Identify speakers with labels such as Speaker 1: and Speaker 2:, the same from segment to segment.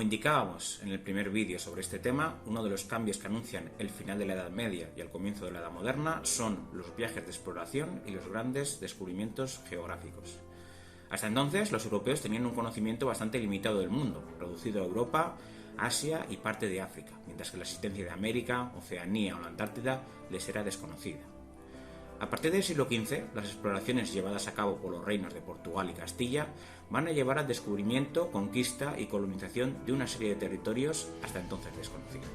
Speaker 1: Como indicábamos en el primer vídeo sobre este tema, uno de los cambios que anuncian el final de la Edad Media y el comienzo de la Edad Moderna son los viajes de exploración y los grandes descubrimientos geográficos. Hasta entonces, los europeos tenían un conocimiento bastante limitado del mundo, reducido a Europa, Asia y parte de África, mientras que la existencia de América, Oceanía o la Antártida les era desconocida. A partir del siglo XV, las exploraciones llevadas a cabo por los reinos de Portugal y Castilla van a llevar al descubrimiento, conquista y colonización de una serie de territorios hasta entonces desconocidos.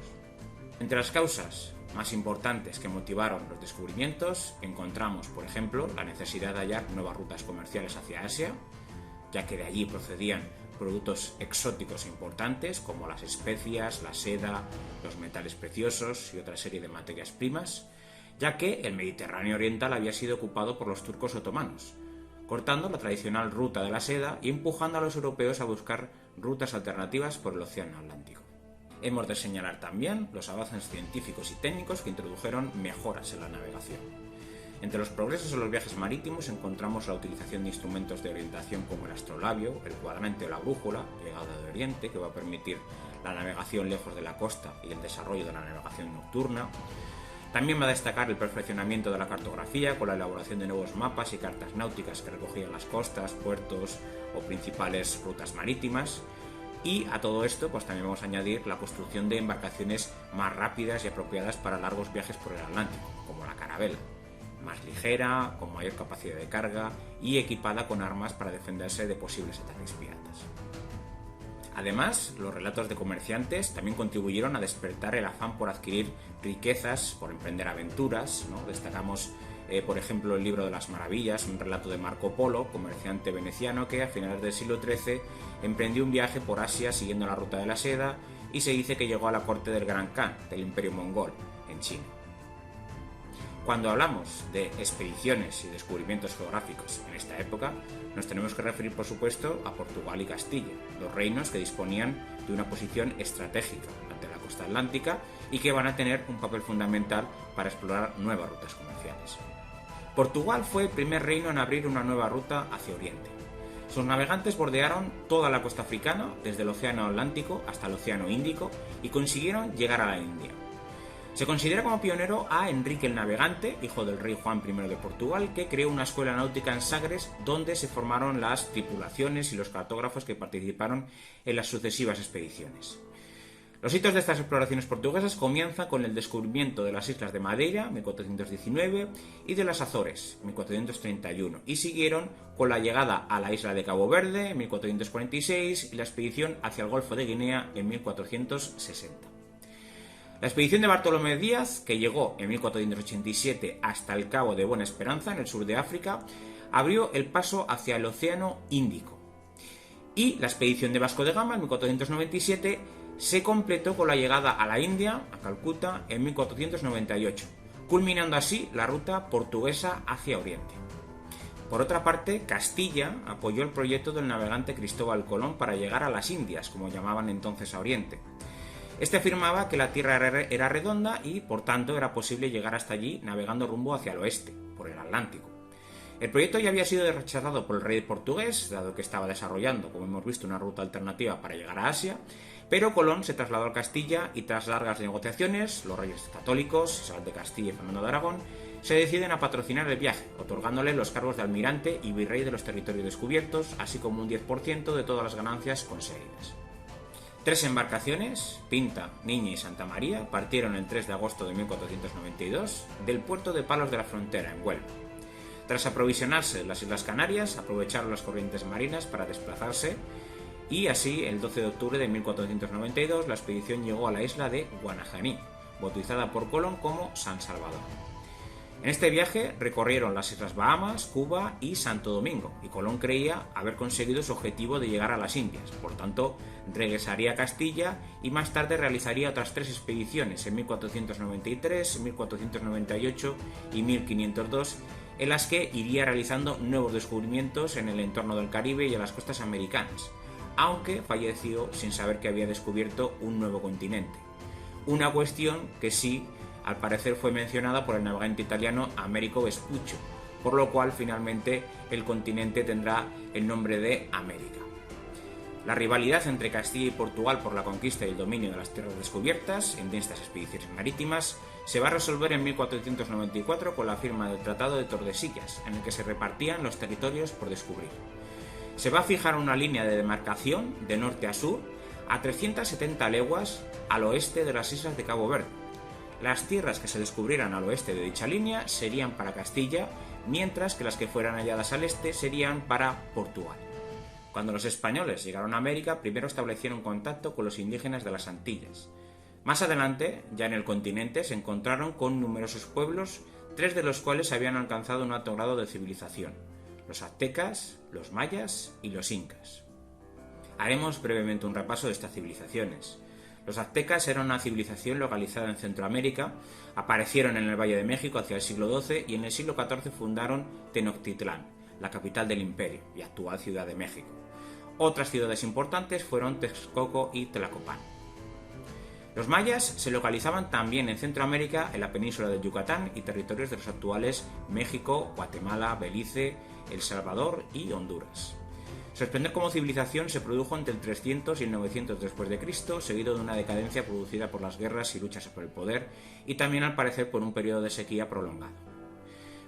Speaker 1: Entre las causas más importantes que motivaron los descubrimientos encontramos, por ejemplo, la necesidad de hallar nuevas rutas comerciales hacia Asia, ya que de allí procedían productos exóticos importantes como las especias, la seda, los metales preciosos y otra serie de materias primas, ya que el Mediterráneo oriental había sido ocupado por los turcos otomanos, cortando la tradicional ruta de la seda y empujando a los europeos a buscar rutas alternativas por el Océano Atlántico. Hemos de señalar también los avances científicos y técnicos que introdujeron mejoras en la navegación. Entre los progresos en los viajes marítimos encontramos la utilización de instrumentos de orientación como el astrolabio, el cuadrante o la brújula, llegada de Oriente, que va a permitir la navegación lejos de la costa y el desarrollo de la navegación nocturna. También va a destacar el perfeccionamiento de la cartografía con la elaboración de nuevos mapas y cartas náuticas que recogían las costas, puertos o principales rutas marítimas. Y a todo esto pues también vamos a añadir la construcción de embarcaciones más rápidas y apropiadas para largos viajes por el Atlántico, como la carabela, más ligera, con mayor capacidad de carga y equipada con armas para defenderse de posibles ataques piratas. Además, los relatos de comerciantes también contribuyeron a despertar el afán por adquirir riquezas, por emprender aventuras, ¿no? Destacamos, por ejemplo, el libro de las maravillas, un relato de Marco Polo, comerciante veneciano que a finales del siglo XIII emprendió un viaje por Asia siguiendo la ruta de la seda y se dice que llegó a la corte del Gran Khan, del Imperio Mongol, en China. Cuando hablamos de expediciones y descubrimientos geográficos en esta época, nos tenemos que referir, por supuesto, a Portugal y Castilla, dos reinos que disponían de una posición estratégica ante la costa atlántica y que van a tener un papel fundamental para explorar nuevas rutas comerciales. Portugal fue el primer reino en abrir una nueva ruta hacia Oriente. Sus navegantes bordearon toda la costa africana, desde el Océano Atlántico hasta el Océano Índico, y consiguieron llegar a la India. Se considera como pionero a Enrique el Navegante, hijo del rey Juan I de Portugal, que creó una escuela náutica en Sagres donde se formaron las tripulaciones y los cartógrafos que participaron en las sucesivas expediciones. Los hitos de estas exploraciones portuguesas comienzan con el descubrimiento de las islas de Madeira, 1419, y de las Azores, 1431, y siguieron con la llegada a la isla de Cabo Verde, en 1446, y la expedición hacia el Golfo de Guinea, en 1460. La expedición de Bartolomé Díaz, que llegó en 1487 hasta el Cabo de Buena Esperanza, en el sur de África, abrió el paso hacia el Océano Índico. Y la expedición de Vasco de Gama, en 1497, se completó con la llegada a la India, a Calcuta, en 1498, culminando así la ruta portuguesa hacia Oriente. Por otra parte, Castilla apoyó el proyecto del navegante Cristóbal Colón para llegar a las Indias, como llamaban entonces a Oriente. Este afirmaba que la Tierra era redonda y, por tanto, era posible llegar hasta allí navegando rumbo hacia el oeste, por el Atlántico. El proyecto ya había sido rechazado por el rey portugués, dado que estaba desarrollando, como hemos visto, una ruta alternativa para llegar a Asia, pero Colón se trasladó a Castilla y tras largas negociaciones, los reyes católicos, Isabel de Castilla y Fernando de Aragón, se deciden a patrocinar el viaje, otorgándole los cargos de almirante y virrey de los territorios descubiertos, así como un 10% de todas las ganancias conseguidas. 3 embarcaciones, Pinta, Niña y Santa María, partieron el 3 de agosto de 1492 del puerto de Palos de la Frontera, en Huelva. Tras aprovisionarse en las Islas Canarias, aprovecharon las corrientes marinas para desplazarse y así, el 12 de octubre de 1492, la expedición llegó a la isla de Guanajaní, bautizada por Colón como San Salvador. En este viaje recorrieron las Islas Bahamas, Cuba y Santo Domingo, y Colón creía haber conseguido su objetivo de llegar a las Indias. Por tanto, regresaría a Castilla y más tarde realizaría otras 3 expediciones, en 1493, 1498 y 1502, en las que iría realizando nuevos descubrimientos en el entorno del Caribe y en las costas americanas, aunque falleció sin saber que había descubierto un nuevo continente. Una cuestión que sí, al parecer, fue mencionada por el navegante italiano Americo Vespuccio, por lo cual finalmente el continente tendrá el nombre de América. La rivalidad entre Castilla y Portugal por la conquista y el dominio de las tierras descubiertas en estas expediciones marítimas se va a resolver en 1494 con la firma del Tratado de Tordesillas, en el que se repartían los territorios por descubrir. Se va a fijar una línea de demarcación de norte a sur a 370 leguas al oeste de las islas de Cabo Verde. Las tierras que se descubrieran al oeste de dicha línea serían para Castilla, mientras que las que fueran halladas al este serían para Portugal. Cuando los españoles llegaron a América, primero establecieron contacto con los indígenas de las Antillas. Más adelante, ya en el continente, se encontraron con numerosos pueblos, 3 de los cuales habían alcanzado un alto grado de civilización: los aztecas, los mayas y los incas. Haremos brevemente un repaso de estas civilizaciones. Los aztecas eran una civilización localizada en Centroamérica, aparecieron en el Valle de México hacia el siglo XII y en el siglo XIV fundaron Tenochtitlán, la capital del imperio y actual Ciudad de México. Otras ciudades importantes fueron Texcoco y Tlacopan. Los mayas se localizaban también en Centroamérica, en la península de Yucatán y territorios de los actuales México, Guatemala, Belice, El Salvador y Honduras. Su esplendor como civilización se produjo entre el 300 y el 900 después de Cristo, seguido de una decadencia producida por las guerras y luchas por el poder, y también al parecer por un periodo de sequía prolongado.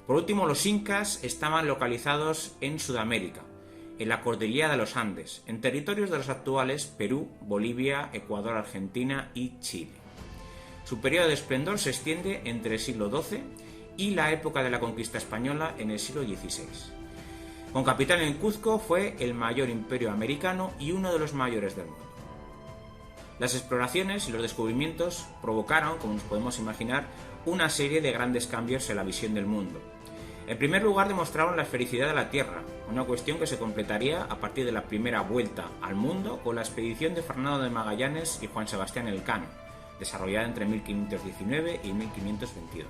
Speaker 1: Por último, los incas estaban localizados en Sudamérica, en la cordillera de los Andes, en territorios de los actuales Perú, Bolivia, Ecuador, Argentina y Chile. Su periodo de esplendor se extiende entre el siglo XII y la época de la conquista española en el siglo XVI. Con capital en Cuzco, fue el mayor imperio americano y uno de los mayores del mundo. Las exploraciones y los descubrimientos provocaron, como nos podemos imaginar, una serie de grandes cambios en la visión del mundo. En primer lugar, demostraron la esfericidad de la Tierra, una cuestión que se completaría a partir de la primera vuelta al mundo con la expedición de Fernando de Magallanes y Juan Sebastián Elcano, desarrollada entre 1519 y 1522.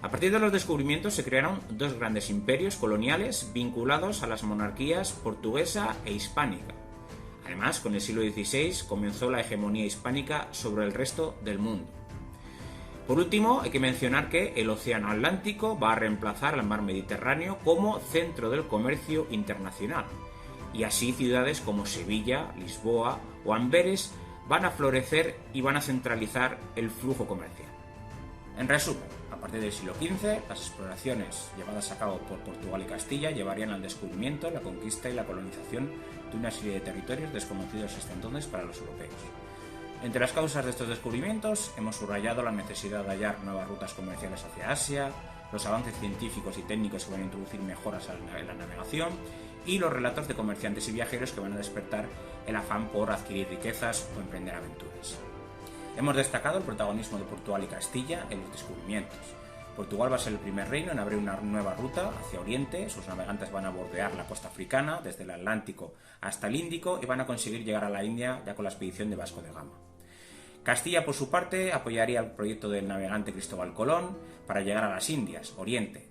Speaker 1: A partir de los descubrimientos se crearon 2 grandes imperios coloniales vinculados a las monarquías portuguesa e hispánica. Además, con el siglo XVI comenzó la hegemonía hispánica sobre el resto del mundo. Por último, hay que mencionar que el Océano Atlántico va a reemplazar al mar Mediterráneo como centro del comercio internacional, y así ciudades como Sevilla, Lisboa o Amberes van a florecer y van a centralizar el flujo comercial. En resumen, a partir del siglo XV, las exploraciones llevadas a cabo por Portugal y Castilla llevarían al descubrimiento, la conquista y la colonización de una serie de territorios desconocidos hasta entonces para los europeos. Entre las causas de estos descubrimientos hemos subrayado la necesidad de hallar nuevas rutas comerciales hacia Asia, los avances científicos y técnicos que van a introducir mejoras en la navegación y los relatos de comerciantes y viajeros que van a despertar el afán por adquirir riquezas o emprender aventuras. Hemos destacado el protagonismo de Portugal y Castilla en los descubrimientos. Portugal va a ser el primer reino en abrir una nueva ruta hacia Oriente. Sus navegantes van a bordear la costa africana desde el Atlántico hasta el Índico y van a conseguir llegar a la India ya con la expedición de Vasco de Gama. Castilla, por su parte, apoyaría el proyecto del navegante Cristóbal Colón para llegar a las Indias, Oriente.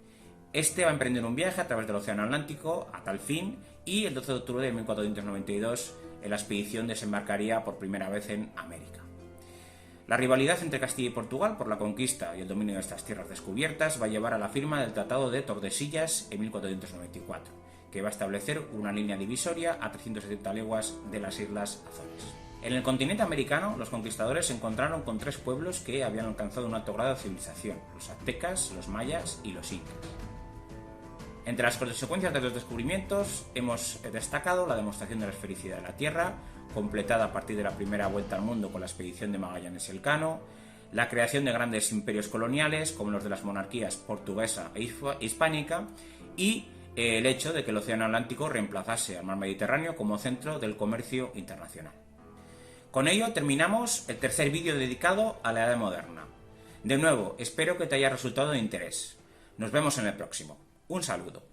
Speaker 1: Este va a emprender un viaje a través del Océano Atlántico a tal fin y el 12 de octubre de 1492 la expedición desembarcaría por primera vez en América. La rivalidad entre Castilla y Portugal por la conquista y el dominio de estas tierras descubiertas va a llevar a la firma del Tratado de Tordesillas en 1494, que va a establecer una línea divisoria a 370 leguas de las Islas Azores. En el continente americano, los conquistadores se encontraron con 3 pueblos que habían alcanzado un alto grado de civilización: los aztecas, los mayas y los incas. Entre las consecuencias de los descubrimientos hemos destacado la demostración de la esfericidad de la Tierra, completada a partir de la primera vuelta al mundo con la expedición de Magallanes y Elcano, la creación de grandes imperios coloniales como los de las monarquías portuguesa e hispánica y el hecho de que el Océano Atlántico reemplazase al mar Mediterráneo como centro del comercio internacional. Con ello terminamos el tercer vídeo dedicado a la Edad Moderna. De nuevo, espero que te haya resultado de interés. Nos vemos en el próximo. Un saludo.